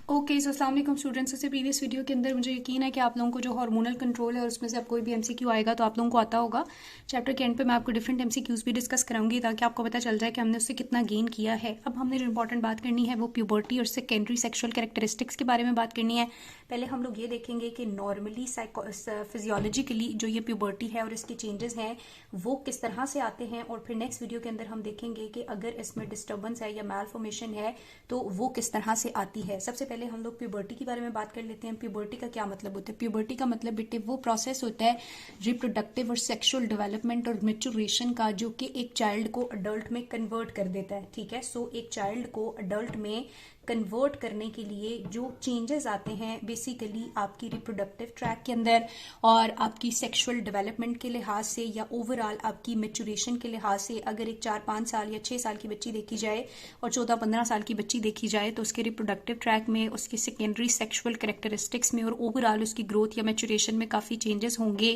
Okay so अस्सलाम वालेकुम students. से प्रीवियस वीडियो के अंदर मुझे यकीन है कि आप लोगों को जो हार्मोनल कंट्रोल है और उसमें से आप कोई भी एमसीक्यू आएगा तो आप लोगों को आता होगा। चैप्टर के एंड पे मैं आपको डिफरेंट एमसीक्यूज भी डिस्कस कराऊंगी ताकि आपको पता चल जाए कि हमने उससे कितना गेन किया है। अब हमने जो इंपॉर्टेंट बात करनी है वो प्यूबर्टी और सेकेंडरी सेक्शुअल कैरेक्टरिस्टिक्स के बारे में बात करनी है। पहले हम लोग ये देखेंगे कि नॉर्मली फिजियोलॉजिकली जो ये प्यूबर्टी है और इसके चेंजेस हैं वो किस तरह से आते हैं, और फिर नेक्स्ट वीडियो के अंदर हम देखेंगे कि अगर इसमें डिस्टर्बेंस है या मैलफॉर्मेशन है तो वो किस तरह से आती है। सबसे पहले हम लोग प्यूबर्टी के बारे में बात कर लेते हैं। प्यूबर्टी का क्या मतलब होता है? प्यूबर्टी का मतलब बेटे वो प्रोसेस होता है रिप्रोडक्टिव और सेक्सुअल डेवलपमेंट और मेच्योरेशन का, जो कि एक चाइल्ड को अडल्ट में कन्वर्ट कर देता है। ठीक है, सो एक चाइल्ड को अडल्ट में कन्वर्ट करने के लिए जो चेंजेस आते हैं बेसिकली आपकी रिप्रोडक्टिव ट्रैक के अंदर और आपकी सेक्सुअल डेवलपमेंट के लिहाज से या ओवरऑल आपकी मेच्योरेशन के लिहाज से, अगर एक 4-5 साल या 6 साल की बच्ची देखी जाए और 14-15 साल की बच्ची देखी जाए तो उसके रिप्रोडक्टिव ट्रैक में, उसके सेकेंडरी सेक्सुअल कैरेक्टरिस्टिक्स में और ओवरऑल उसकी ग्रोथ या मेच्योरेशन में काफ़ी चेंजेस होंगे।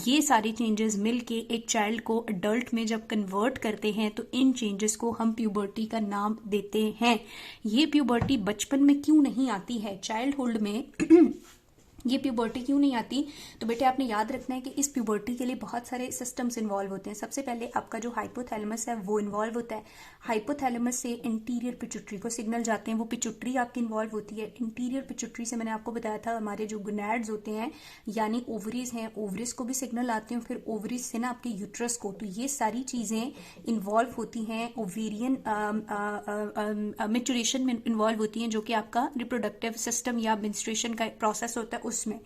ये सारे चेंजेस मिलके एक चाइल्ड को अडल्ट में जब कन्वर्ट करते हैं तो इन चेंजेस को हम प्यूबर्टी का नाम देते हैं। ये प्यूबर्टी बचपन में क्यों नहीं आती है, चाइल्डहुड में ये प्यूबर्टी क्यों नहीं आती? तो बेटे आपने याद रखना है कि इस प्यूबर्टी के लिए बहुत सारे सिस्टम्स इन्वॉल्व होते हैं। सबसे पहले आपका जो हाइपोथैलेमस है वो इन्वॉल्व होता है। हाइपोथैलेमस से इंटीरियर पिट्यूटरी को सिग्नल जाते हैं, वो पिट्यूटरी आपकी इन्वॉल्व होती है। इंटीरियर पिट्यूटरी से मैंने आपको बताया था हमारे जो गोनैड्स होते हैं यानी ओवरीज हैं, ओवरीज को भी सिग्नल आते हैं, फिर ओवरीज से ना आपके यूट्रस को। तो ये सारी चीजें इन्वॉल्व होती हैं, ओवेरियन मेच्योरेशन में इन्वॉल्व होती हैं, जो कि आपका रिप्रोडक्टिव सिस्टम या मेंस्ट्रुएशन का प्रोसेस होता है। उसमें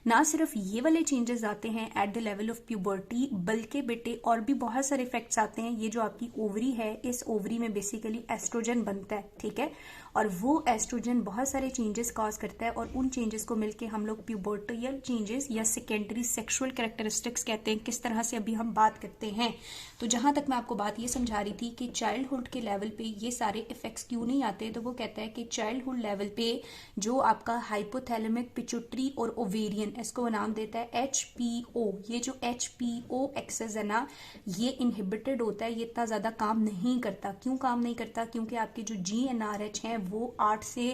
ना सिर्फ ये वाले चेंजेस आते हैं at the level of puberty, बल्कि बेटे और भी बहुत सारे इफेक्ट्स आते हैं। ये जो आपकी ओवरी है, इस ओवरी में बेसिकली एस्ट्रोजन बनता है। ठीक है, और वो एस्ट्रोजन बहुत सारे चेंजेस कॉज करता है और उन चेंजेस को मिलके हम लोग प्यूबर्टियल चेंजेस या सेकेंडरी सेक्सुअल कैरेक्टरिस्टिक्स कहते हैं। किस तरह से अभी हम बात करते हैं, तो जहां तक मैं आपको बात ये समझा रही थी कि चाइल्डहुड के लेवल पे ये सारे इफेक्ट्स क्यों नहीं आते, तो वो कहता है कि चाइल्डहुड लेवल पे जो आपका हाइपोथैलेमिक पिट्यूटरी और ओवेरियन, इसको नाम देता है HPO। ये जो HPO एक्सेस है ना, ये इनहिबिटेड होता है, ये इतना ज्यादा काम नहीं करता। क्यों काम नहीं करता? क्योंकि आपके जो GnRH हैं वो 8 से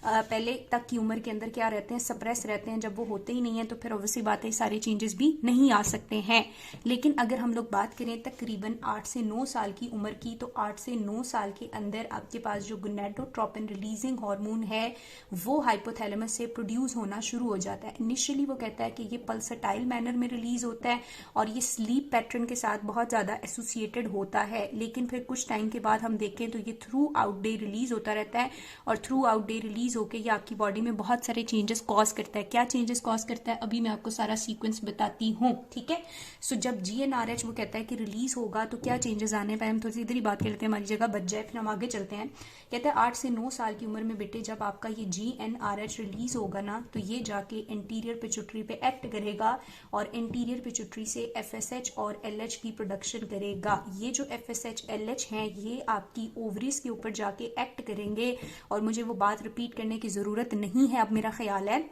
पहले तक की उम्र के अंदर क्या रहते हैं, सप्रेस रहते हैं। जब वो होते ही नहीं है तो फिर ऑब्वियसली बात है सारे चेंजेस भी नहीं आ सकते हैं। लेकिन अगर हम लोग बात करें तकरीबन 8 से 9 साल की उम्र की, तो 8 से 9 साल के अंदर आपके पास जो गोनेडोट्रोपिन रिलीजिंग हार्मोन है वो हाइपोथैलेमस से प्रोड्यूस होना शुरू हो जाता है। इनिशियली वो कहता है कि ये पल्सटाइल मैनर में रिलीज होता है और ये स्लीप पैटर्न के साथ बहुत ज्यादा एसोसिएटेड होता है, लेकिन फिर कुछ टाइम के बाद हम देखें तो ये थ्रू आउट डे रिलीज होता रहता है और थ्रू आउट डे रिलीज होकर ये आपकी बॉडी में बहुत सारे चेंजेस कॉज करता है। क्या चेंजेस कॉज करता है अभी मैं आपको सारा सीक्वेंस बताती हूँ। ठीक है, सो जब GnRH वो कहता है कि रिलीज होगा तो क्या चेंजेस आने पाए, हम थोड़ी सी इधर ही बात कर लेते हैं, हमारी जगह बच जाए, फिर हम आगे चलते हैं। कहते हैं 8 से 9 साल की उम्र में बेटे जब आपका ये GnRH रिलीज होगा ना, तो ये जाके इंटीरियर पिट्यूटरी पे एक्ट करेगा और इंटीरियर पिट्यूटरी से FSH और LH की प्रोडक्शन करेगा। ये जो FSH LH हैं ये आपकी ओवरीज के ऊपर जाके एक्ट करेंगे और मुझे वो बात रिपीट करने की जरूरत नहीं है अब मेरा ख्याल है,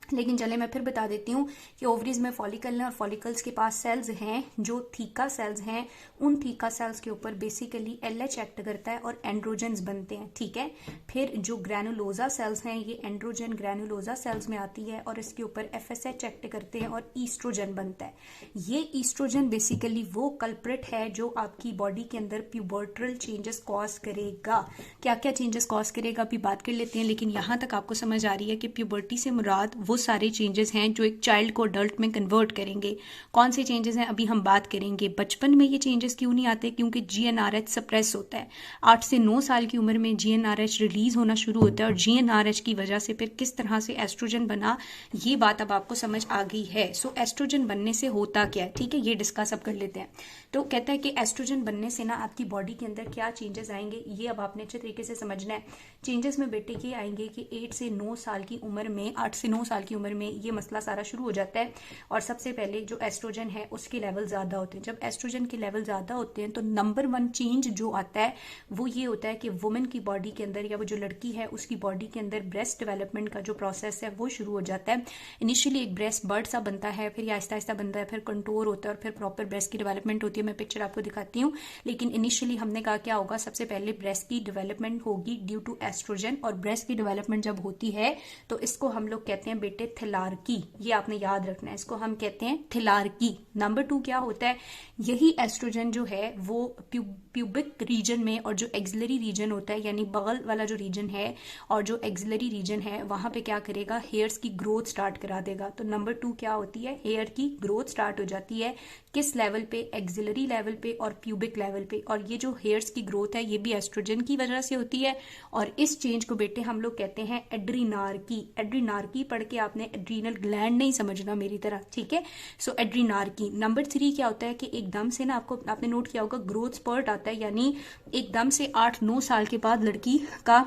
लेकिन चले मैं फिर बता देती हूँ कि ओवरीज में फॉलिकल है और फॉलिकल्स के पास सेल्स हैं जो थीका सेल्स हैं। उन थीका सेल्स के ऊपर बेसिकली LH एक्ट करता है और एंड्रोजन्स बनते हैं। ठीक है, फिर जो ग्रैनुलोजा सेल्स हैं ये एंड्रोजन ग्रैनुलोजा सेल्स में आती है और इसके ऊपर FSH एक्ट करते हैं और ईस्ट्रोजन बनता है। ये ईस्ट्रोजन बेसिकली वो कल्प्रिट है जो आपकी बॉडी के अंदर प्यूबर्टल चेंजेस कॉज करेगा। क्या क्या चेंजेस कॉज करेगा अभी बात कर लेते हैं, लेकिन यहाँ तक आपको समझ आ रही है कि प्यूबर्टी से मुराद वो सारे चेंजेस हैं जो एक चाइल्ड को अडल्ट में कन्वर्ट करेंगे। कौन से चेंजेस हैं अभी हम बात करेंगे। बचपन में ये चेंजेस क्यों नहीं आते? क्योंकि GnRH सप्रेस होता है। 8 से 9 साल की उम्र में GnRH रिलीज होना शुरू होता है और GnRH की वजह से फिर किस तरह से एस्ट्रोजन बना, ये बात अब आपको समझ आ गई है। सो एस्ट्रोजन बनने से होता क्या है, ठीक है, ये डिस्कस अब कर लेते हैं। तो कहता है कि एस्ट्रोजन बनने से ना आपकी बॉडी के अंदर क्या चेंजेस आएंगे, ये अब आपने अच्छे तरीके से समझना है। चेंजेस में बेटे ये आएंगे कि 8 से 9 साल की उम्र में, 8 से 9 साल की उम्र में ये मसला सारा शुरू हो जाता है। और सबसे पहले जो एस्ट्रोजन है उसके लेवल ज़्यादा होते हैं। जब एस्ट्रोजन के लेवल ज़्यादा होते हैं तो नंबर 1 चेंज जो आता है वो ये होता है कि वुमेन की बॉडी के अंदर या वो जो लड़की है उसकी बॉडी के अंदर ब्रेस्ट डेवलपमेंट का जो प्रोसेस है वो शुरू हो जाता है। इनिशियली एक ब्रेस्ट बर्ड सा बनता है, फिर ये आहिस्ता आहिस्ता बनता है, फिर कंटूर होता है और फिर प्रॉपर ब्रेस्ट की डेवलपमेंट होती है। मैं पिक्चर आपको दिखाती हूँ। लेकिन इनिशियली हमने कहा क्या होगा, सबसे पहले ब्रेस्ट की डेवलपमेंट होगी ड्यू टू एस्ट्रोजन। और ब्रेस्ट की डेवलपमेंट जब होती है तो इसको हम लोग कहते हैं बेटे थिलार्की। ये आपने याद रखना है, इसको हम कहते हैं थिलार्की। नंबर 2 क्या होता है, यही एस्ट्रोजन जो है वो प्यूबिक रीजन में और जो एक्सिलरी रीजन होता है यानी बगल वाला जो रीजन है और जो एक्सिलरी रीजन है वहां पे क्या करेगा, हेयर्स की ग्रोथ स्टार्ट करा देगा। तो नंबर 2 क्या होती है, हेयर की ग्रोथ स्टार्ट हो जाती है। किस लेवल पे, एक्सिलरी लेवल पे और प्यूबिक लेवल पे। और ये जो हेयर्स की ग्रोथ है ये भी एस्ट्रोजन की वजह से होती है। और इस चेंज को बेटे हम लोग कहते हैं एड्रीनार्की। एड्रीनार्की पढ़ के आपने एड्रीनल ग्लैंड नहीं समझना मेरी तरह, ठीक है। सो एड्रीनार्की। नंबर 3 क्या होता है कि एकदम से ना आपने नोट किया होगा ग्रोथ स्पर्ट आता है, यानी एकदम से 8-9 साल के बाद लड़की का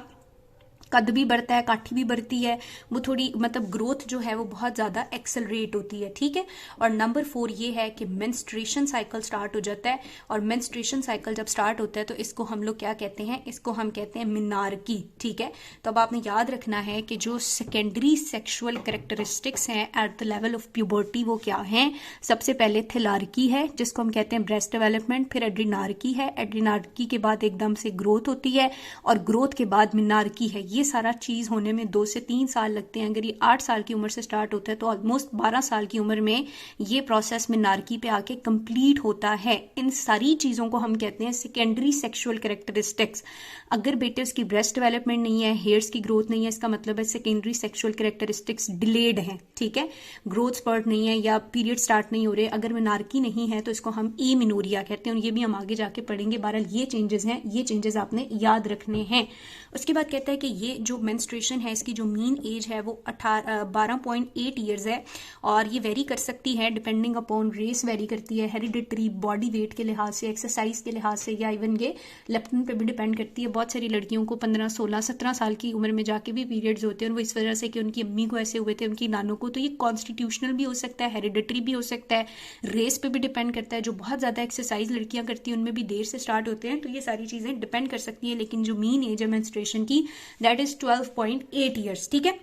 कद भी बढ़ता है, काठी भी बढ़ती है, वो थोड़ी मतलब ग्रोथ जो है वो बहुत ज्यादा एक्सेलरेट होती है, ठीक है। और नंबर 4 ये है कि मेंस्ट्रुएशन साइकिल स्टार्ट हो जाता है। और मेंस्ट्रुएशन साइकिल जब स्टार्ट होता है तो इसको हम लोग क्या कहते हैं, इसको हम कहते हैं मिनार्की, ठीक है। तो अब आपने याद रखना है कि जो सेकेंडरी सेक्सुअल कैरेक्टरिस्टिक्स हैं at the level of puberty वो क्या हैं। सबसे पहले थिलार्की है जिसको हम कहते हैं ब्रेस्ट डेवलपमेंट, फिर एड्रीनार्की है, एड्रीनार्की के बाद एकदम से ग्रोथ होती है और ग्रोथ के बाद मिनार्की है। ये सारा चीज होने में 2 से 3 साल लगते हैं। अगर ये 8 साल की उम्र से स्टार्ट होता है तो ऑलमोस्ट 12 साल की उम्र में ये प्रोसेस मिनार्की पे आके कंप्लीट होता है। इन सारी चीजों को हम कहते हैं सेकेंडरी सेक्सुअल कैरेक्टरिस्टिक्स। अगर बेटे उसकी ब्रेस्ट डेवलपमेंट नहीं है, हेयर्स की ग्रोथ नहीं है, इसका मतलब है सेकेंडरी सेक्सुअल कैरेक्टरिस्टिक्स डिलेड है, ठीक है। ग्रोथ स्पर्ट नहीं है या पीरियड स्टार्ट नहीं हो रहे, अगर मिनार्की नहीं है तो इसको हम एमिनोरिया कहते हैं। और ये भी हम आगे जाके पढ़ेंगे। बहरहाल ये चेंजेस हैं, ये चेंजेस आपने याद रखने हैं। उसके बाद कहता है कि ये जो मेंस्ट्रुएशन है इसकी जो मीन एज है वो 12.8 ईयर्स है। और ये वेरी कर सकती है डिपेंडिंग अपॉन रेस, वेरी करती है, हेरिडिटरी, बॉडी वेट के लिहाज से, एक्सरसाइज के लिहाज से, या इवन ये लेप्टिन पे भी डिपेंड करती है। बहुत सारी लड़कियों को 15, 16, 17 साल की उम्र में जाके भी पीरियड्स होते हैं और वो इस वजह से कि उनकी अम्मी को ऐसे हुए थे, उनकी नानों को। तो ये कॉन्स्टिट्यूशनल भी हो सकता है, हेरिडिटरी भी हो सकता है, रेस पे भी डिपेंड करता है। जो बहुत ज्यादा एक्सरसाइज लड़कियां करती हैं उनमें भी देर से स्टार्ट होते हैं। तो ये सारी चीजें डिपेंड कर सकती है। लेकिन जो मीन एज है मेंस्ट्रुएशन की दैट इज 12.8 ईयर्स, ठीक है।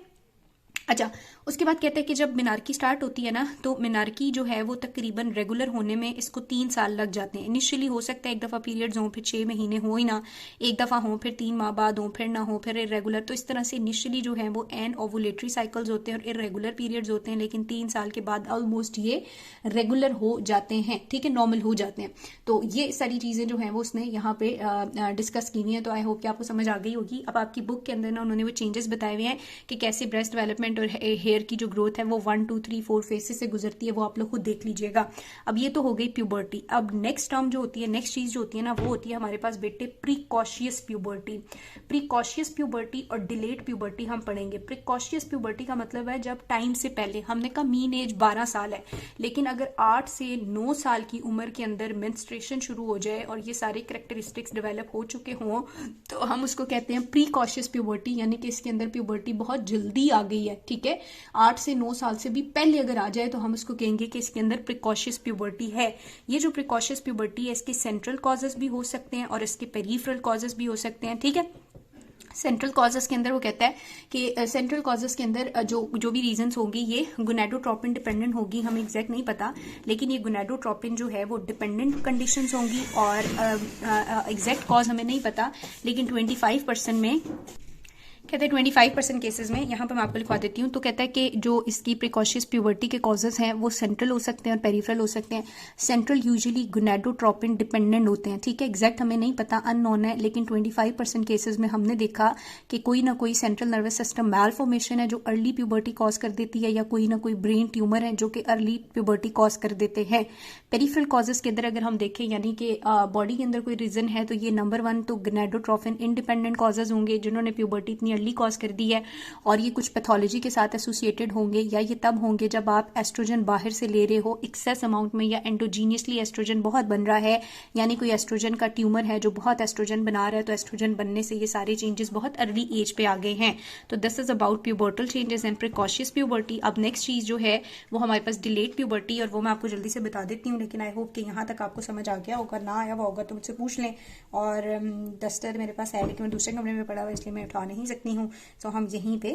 अच्छा, उसके बाद कहते हैं कि जब मिनार्की स्टार्ट होती है ना तो मिनार्की जो है वो तकरीबन रेगुलर होने में इसको 3 साल लग जाते हैं। इनिशियली हो सकता है एक दफा पीरियड्स हों, फिर 6 महीने हो ही ना, एक दफा हो, फिर 3 माह बाद हो, फिर ना हो, फिर इरेगुलर। तो इस तरह से इनिशियली जो है वो एन ओवुलेटरी साइकिल्स होते हैं और इरेगुलर पीरियड्स होते हैं। लेकिन 3 साल के बाद ऑलमोस्ट ये रेगुलर हो जाते हैं, ठीक है, नॉर्मल हो जाते हैं। तो ये सारी चीजें जो है वो उसने यहाँ पे डिस्कस की हुई है। तो आई होप कि आपको समझ आ गई होगी। अब आपकी बुक के अंदर ना उन्होंने वो चेंजेस बताए हुए हैं कि कैसे ब्रेस्ट डेवलपमेंट और हेयर की जो ग्रोथ है वो 1, 2, 3, 4 फेसेस से गुजरती है। वो आप लोग खुद देख लीजिएगा। अब ये तो हो गई प्यूबर्टी। अब नेक्स्ट टर्म जो होती है, नेक्स्ट चीज जो होती है ना वो होती है हमारे पास बेटे प्रीकॉशियस प्यूबर्टी। प्रीकॉशियस प्यूबर्टी और डिलेड प्यूबर्टी हम पढ़ेंगे। प्रीकॉशियस प्यूबर्टी का मतलब है जब टाइम से पहले, हमने कहा मीन एज 12 साल है, लेकिन अगर 8 से 9 साल की उम्र के अंदर मेंस्ट्रुएशन शुरू हो जाए और ये सारे कैरेक्टरिस्टिक्स डेवलप हो चुके हों तो हम उसको कहते हैं प्रीकॉशियस प्यूबर्टी, यानी कि इसके अंदर प्यूबर्टी बहुत जल्दी आ गई है, ठीक है। 8 से 9 साल से भी पहले अगर आ जाए तो हम उसको कहेंगे कि इसके अंदर प्रिकॉशियस प्यूबर्टी है। ये जो प्रिकॉशियस प्यूबर्टी है इसके सेंट्रल कॉजेस भी हो सकते हैं और इसके पेरिफेरल कॉजेस भी हो सकते हैं, ठीक है। सेंट्रल कॉजेस के अंदर वो कहता है कि सेंट्रल कॉजेस के अंदर जो भी रीजंस होंगी ये गोनेडोट्रोपिन डिपेंडेंट होगी। हमें एग्जैक्ट नहीं पता, लेकिन ये गोनेडोट्रोपिन जो है वो डिपेंडेंट कंडीशंस होंगी और एग्जैक्ट कॉज हमें नहीं पता। लेकिन 25% में कहते हैं 25% केसेस में, यहाँ पर मैं आपको लिखवा देती हूँ। तो कहता है कि जो इसकी प्रिकॉशियस प्यूबर्टी के कॉजेज हैं वो सेंट्रल हो सकते हैं और पेरिफेरल हो सकते हैं। सेंट्रल यूजुअली गोनेडोट्रोपिन डिपेंडेंट होते हैं, ठीक है। एग्जैक्ट हमें नहीं पता, अननोन है। लेकिन 25% केसेस में हमने देखा कि कोई ना कोई सेंट्रल नर्वस सिस्टम मैलफॉर्मेशन है जो अर्ली प्यूबर्टी कॉज कर देती है, या कोई ना कोई ब्रेन ट्यूमर है जो कि अर्ली प्यूबर्टी कॉज कर देते हैं। पेरिफेरल कॉजेज के अंदर अगर हम देखें, यानी कि बॉडी के अंदर कोई रीजन है, तो ये नंबर 1 तो गोनेडोट्रोपिन इंडिपेंडेंट कॉजेज होंगे जिन्होंने प्यूबर्टी इतनी अर्ली कॉज कर दी है, और ये कुछ पैथोलॉजी के साथ एसोसिएटेड होंगे, या ये तब होंगे जब आप एस्ट्रोजन बाहर से ले रहे हो एक्सेस अमाउंट में, या एंडोजीनियसली एस्ट्रोजन बहुत बन रहा है, यानी कोई एस्ट्रोजन का ट्यूमर है जो बहुत एस्ट्रोजन बना रहा है, तो एस्ट्रोजन बनने से ये सारे चेंजेस बहुत अर्ली एज पे आ गए हैं। तो this is about pubertal changes and precocious puberty. अब नेक्स्ट चीज जो है वो हमारे पास डिलेड प्यूबर्टी, और वो मैं आपको जल्दी से बता देती हूँ, लेकिन आई होप कि यहाँ तक आपको समझ आ गया होगा। ना आया हुआ होगा तो मुझसे पूछ लें, और डस्टर मेरे पास है लेकिन मैं दूसरे कमरे में पड़ा हुआ इसलिए मैं उठा नहीं सकती हूँ। तो हम यहीं पे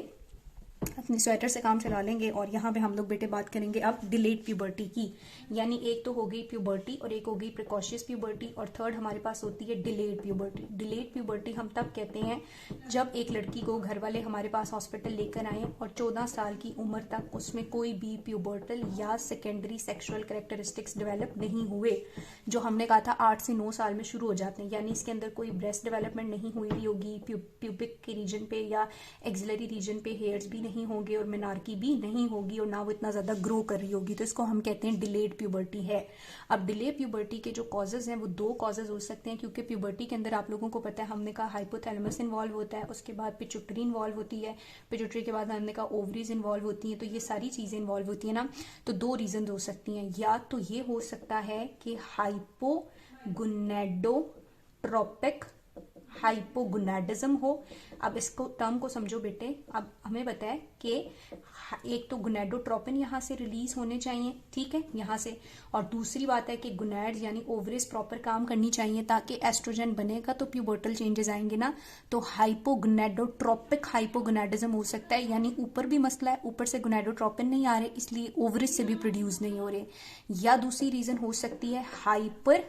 अपने स्वेटर से काम चला लेंगे, और यहाँ पे हम लोग बेटे बात करेंगे अब डिलेड प्यूबर्टी की। यानी एक तो हो गई प्यूबर्टी और एक हो गई प्रिकॉशियस प्यूबर्टी, और थर्ड हमारे पास होती है डिलेड प्यूबर्टी। डिलेड प्यूबर्टी हम तब कहते हैं जब एक लड़की को घर वाले हमारे पास हॉस्पिटल लेकर आए और 14 साल की उम्र तक उसमें कोई भी प्यूबर्टल या सेकेंडरी सेक्सुअल कैरेक्टरिस्टिक्स डेवलप नहीं हुए। जो हमने कहा था 8 से 9 साल में शुरू हो जाते हैं, यानी इसके अंदर कोई ब्रेस्ट डेवलपमेंट नहीं हुई होगी, प्यूबिक के रीजन पे या एक्सिलरी रीजन पे हेयर्स भी नहीं होंगे, और मेनार्की भी नहीं होगी, और ना वो इतना ज्यादा ग्रो कर रही होगी, तो इसको हम कहते हैं डिलेड प्यूबर्टी है। अब डिले प्यूबर्टी के जो कॉजेज हैं वो 2 कॉजेज हो सकते हैं, क्योंकि प्यूबर्टी के अंदर आप लोगों को पता है, हमने कहा हाइपोथैलेमस इन्वॉल्व होता है, उसके बाद पिट्यूटरी इन्वॉल्व होती है, पिट्यूटरी के बाद हमने कहा ओवरीज इन्वॉल्व होती हैं, तो ये सारी चीजें इन्वॉल्व होती है ना। तो 2 रीजन हो सकती हैं, या तो ये हो सकता है कि हाइपोगोनेडोट्रोपिक हाइपोगोनाडिज्म हो। अब इसको टर्म को समझो बेटे। अब हमें बताए कि एक तो गोनेडोट्रोपिन यहाँ से रिलीज होने चाहिए, ठीक है, यहाँ से, और दूसरी बात है कि गोनेड्स यानी ओवरीज प्रॉपर काम करनी चाहिए, ताकि एस्ट्रोजन बनेगा तो प्यूबर्टल चेंजेस आएंगे ना। तो हाइपोगोनेडोट्रोपिक हाइपोगोनाडिज्म हो सकता है, यानी ऊपर भी मसला है, ऊपर से गोनेडोट्रोपिन नहीं आ रहे इसलिए ओवरीज से भी प्रोड्यूस नहीं हो रहे। या दूसरी रीजन हो सकती है हाइपर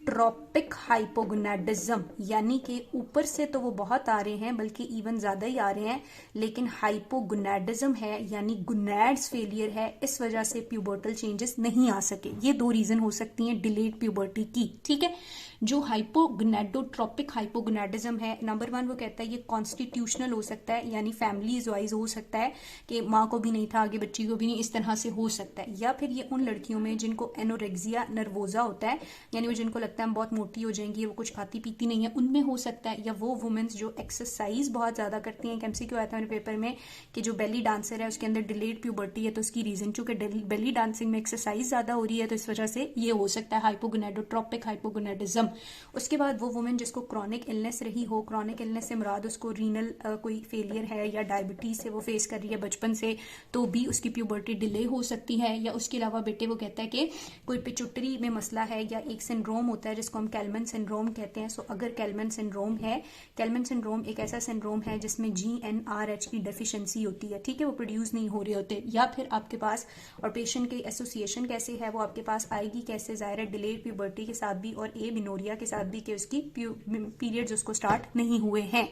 ट्रोपिक हाइपोगोनाडिज्म, यानी कि ऊपर से तो वो बहुत आ रहे हैं बल्कि इवन ज्यादा ही आ रहे हैं, लेकिन हाइपोगोनाडिज्म है यानी गोनैड्स फेलियर है, इस वजह से प्यूबर्टल चेंजेस नहीं आ सके। ये 2 रीजन हो सकती हैं डिलेड प्यूबर्टी की, ठीक है। जो हाइपोगोनाडोट्रोपिक हाइपोगोनाडिज्म है, नंबर 1 वो कहता है ये कॉन्स्टिट्यूशनल हो सकता है, यानी फैमिलीज वाइज हो सकता है कि माँ को भी नहीं था आगे बच्ची को भी नहीं, इस तरह से हो सकता है। या फिर ये उन लड़कियों में जिनको एनोरेक्सिया नर्वोजा होता है, यानी वो जिनको लगता है हम बहुत मोटी हो जाएंगी, वो कुछ खाती पीती नहीं है, उनमें हो सकता है। या वो वुमेन्स जो एक्सरसाइज बहुत ज्यादा करती हैं, एमसीक्यू आया था मेरे पेपर में कि जो बेली डांसर है उसके अंदर डिलेड प्यूबर्टी है, तो उसकी रीजन चूंकि बेली डांसिंग में एक्सरसाइज ज्यादा हो रही है, तो इस वजह से ये हो सकता है हाइपोगोनाडोट्रोपिक हाइपोगोनाडिज्म। उसके बाद वो वुमेन जिसको क्रॉनिक इलनेस रही हो, क्रॉनिक इलनेस से मुराद उसको रीनल कोई फेलियर है या डायबिटीज से वो फेस कर रही है बचपन से, तो भी उसकी प्यूबर्टी डिले हो सकती है। या उसके अलावा बेटे वो कहता है कि कोई पिट्यूटरी में मसला है, या एक सिंड्रोम होता है जिसको हम कैलमन सिंड्रोम कहते हैं। सो अगर कैलमन सिंड्रोम है, कैलमन सिंड्रोम एक ऐसा सिंड्रोम है जिसमें GnRH की डेफिशिएंसी होती है, ठीक है, वो प्रोड्यूस नहीं हो रहे होते। या फिर आपके पास और पेशेंट की एसोसिएशन कैसे है, वो आपके पास आएगी कैसे, ज़ाहिर है डिलेड प्यूबर्टी के साथ भी और एमिनोरिया के साथ भी, कि उसकी पीरियड्स उसको स्टार्ट नहीं हुए हैं।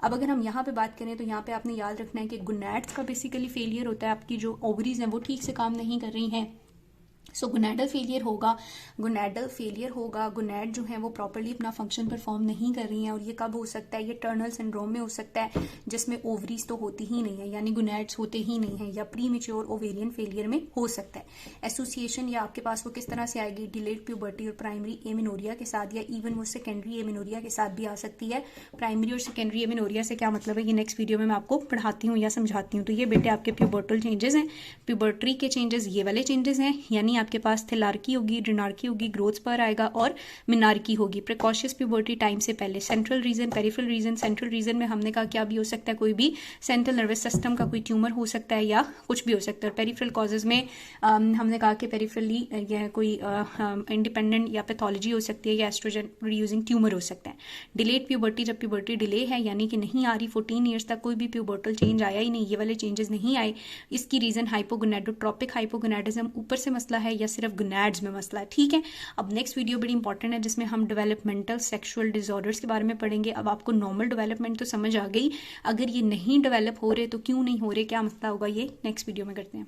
अब अगर हम यहाँ पे बात करें तो यहाँ पे आपने याद रखना है कि गोनैड्स का बेसिकली फेलियर होता है, आपकी जो ओवरीज हैं वो ठीक से काम नहीं कर रही हैं, सो गोनैडल फेलियर होगा। गोनैड जो है वो प्रॉपर्ली अपना फंक्शन परफॉर्म नहीं कर रही हैं, और ये कब हो सकता है, ये टर्नल सिंड्रोम में हो सकता है जिसमें ओवरीज तो होती ही नहीं है, यानी गोनैड्स होते ही नहीं है, या प्री मेच्योर ओवेरियन फेलियर में हो सकता है। एसोसिएशन या आपके पास वो किस तरह से आएगी, डिलेड प्यूबर्टी और प्राइमरी एमिनोरिया के साथ, या इवन वो सेकेंडरी एमिनोरिया के साथ भी आ सकती है। प्राइमरी और सेकेंडरी एमिनोरिया से क्या मतलब है, ये नेक्स्ट वीडियो में मैं आपको पढ़ाती हूँ या समझाती हूँ। तो ये बेटे आपके प्यूबर्टल चेंजेस हैं। प्यूबर्टरी के चेंजेस ये वाले चेंजेस हैं, यानी आपके पास थिलार्की होगी, ड्रिनार्की होगी, ग्रोथ पर आएगा, और मिनार्की होगी। प्रिकॉशियस प्यूबर्टी टाइम से पहले। Central region, peripheral region. Central region में हमने कहा क्या भी हो सकता है, कोई भी सेंट्रल नर्वस सिस्टम का कोई ट्यूमर हो सकता है या कुछ भी हो सकता है। पेरिफेरल कॉजेज में हमने कहा कि पेरिफेरली यह कोई इंडिपेंडेंट या पैथोलॉजी हो सकती है, या एस्ट्रोजन प्रोड्यूसिंग ट्यूमर हो सकता है। डिलेड प्यूबर्टी, जब प्यूबर्टी डिले है यानी कि नहीं आ रही, 14 ईयर्स तक कोई भी प्यूबर्टल चेंज आया ही नहीं, ये वाले चेंजेस नहीं आए, इसकी रीजन हाइपोगोनाडोट्रोपिक हाइपोगोनाडिज्म ऊपर से मसला है या सिर्फ गोनैड्स में मसला है, ठीक है। अब नेक्स्ट वीडियो बड़ी इंपॉर्टेंट है जिसमें हम डेवलपमेंटल सेक्सुअल डिसऑर्डर्स के बारे में पढ़ेंगे। अब आपको नॉर्मल डेवलपमेंट तो समझ आ गई, अगर ये नहीं डेवलप हो रहे तो क्यों नहीं हो रहे, क्या मसला होगा, ये नेक्स्ट वीडियो में करते हैं।